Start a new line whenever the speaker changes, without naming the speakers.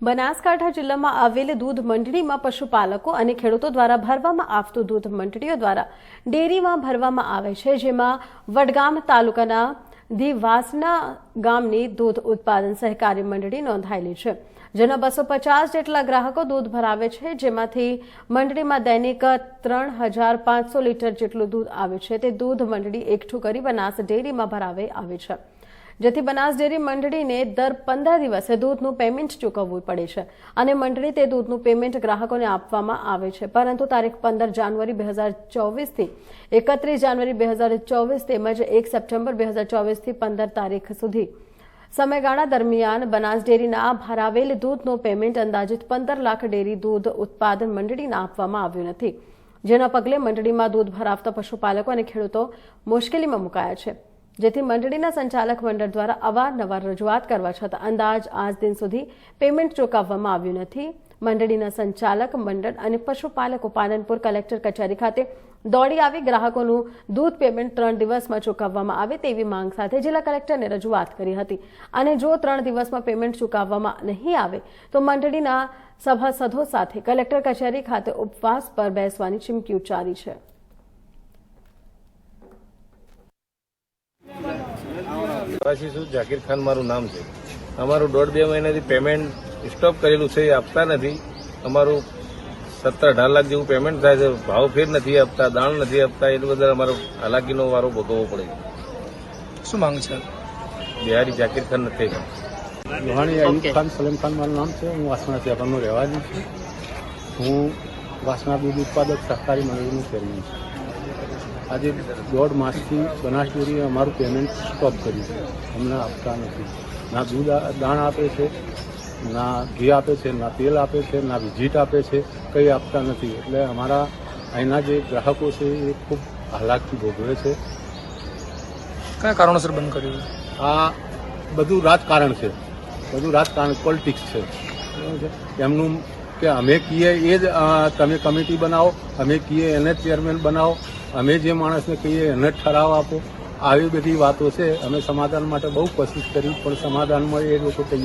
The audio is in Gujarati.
બનાસકાંઠા જિલ્લામાં આવેલ દૂધ મંડળીમાં પશુપાલકો અને ખેડૂતો દ્વારા ભરવામાં આવતું દૂધ મંડળીઓ દ્વારા ડેરીમાં ભરવામાં આવે છે, જેમાં વડગામ તાલુકાના દીવાસના ગામની દૂધ ઉત્પાદન સહકારી મંડળી નોંધાયેલી છે, જેના 250 જેટલા ગ્રાહકો દૂધ ભરાવે છે, જેમાંથી મંડળીમાં દૈનિક 3500 લીટર જેટલું દૂધ આવે છે. તે દૂધ મંડળી એકઠું કરી બનાસ ડેરીમાં ભરાવે આવે છે, જેથી બનાસ ડેરી મંડળીને દર 15 દિવસે દૂધનું પેમેન્ટ ચૂકવવું પડે છે અને મંડળી તે દૂધનું પેમેન્ટ ગ્રાહકોને આપવામાં આવે છે. પરંતુ તારીખ 15 જાન્યુઆરી 2024 થી 31 જાન્યુઆરી 2024 તેમજ 1 સપ્ટેમ્બર 2024 થી 15 તારીખ સુધી સમયગાળા દરમિયાન બનાસ ડેરીના ભરાવેલ દૂધનું પેમેન્ટ અંદાજિત 15 લાખ ડેરી દૂધ ઉત્પાદન મંડળીને આપવામાં આવ્યું નથી, જેના પગલે મંડળીમાં દૂધ ભરાવતા પશુપાલકો અને ખેડૂતો મુશ્કેલીમાં મુકાયા છે, જેથી મંડળીના સંચાલક મંડળ દ્વારા અવારનવાર રજૂઆત કરવા છતાં અંદાજ આજ દિન સુધી પેમેન્ટ ચૂકવવામાં આવ્યું નથી. મંડળીના સંચાલક મંડળ અને પશુપાલકો પાલનપુર કલેક્ટર કચેરી ખાતે દોડી આવી ગ્રાહકોનું દૂધ પેમેન્ટ 3 દિવસમાં ચૂકવવામાં આવે તેવી માંગ સાથે જિલ્લા કલેક્ટરને રજૂઆત કરી હતી અને જો 3 દિવસમાં પેમેન્ટ ચૂકવવામાં નહીં આવે તો મંડળીના સભાસદો સાથે કલેક્ટર કચેરી ખાતે ઉપવાસ પર બેસવાની ચીમકી ઉચ્ચારી છે.
જાકીર ખાન મારું નામ છે. અમારું 1.5-2 મહિનાથી પેમેન્ટ સ્ટોપ કરેલું છે, આપતા નથી. અમારું 17-18 લાખ જેવું પેમેન્ટ થાય છે, ભાવ ફેર નથી આપતા, દાણ નથી આપતા, એટલું બધા અમારો હાલાકીનો વારો ભોગવવો પડે છે.
શું માંગ છે?
બિહારી જાકીર ખાન નથી.
લોહાણી અયુબ ખાન સલીમ ખાન મારું નામ છે. હું વાસણા સેવાનો રહેવાસી છું. હું વાસણા દૂધ ઉત્પાદક સહકારી મંડળીનું ચેરમેન છું. આજે 1.5 માસથી બનાસ ડેરીએ અમારું પેમેન્ટ સ્ટોપ કર્યું છે. અમને આપતા નથી. ના દૂધ દાણ આપે છે, ના ઘી આપે છે, ના તેલ આપે છે, ના વિઝિટ આપે છે, કંઈ આપતા નથી. એટલે અમારા અહીંના જે ગ્રાહકો છે એ ખૂબ હાલાકી ભોગવે છે.
કયા કારણોસર બંધ કર્યું?
આ બધું રાજકારણ છે, બધું રાજકારણ પોલિટિક્સ છે. એમનું કે અમે કહીએ એ જ તમે કમિટી બનાવો, અમે કહીએ એને જ ચેરમેન બનાવો, અમે જે માણસને કહીએ એને જ ઠરાવ આપો, આવી બધી વાતો છે. અમે સમાધાન માટે બહુ કોશિશ કરી પણ સમાધાનમાં એ લોકો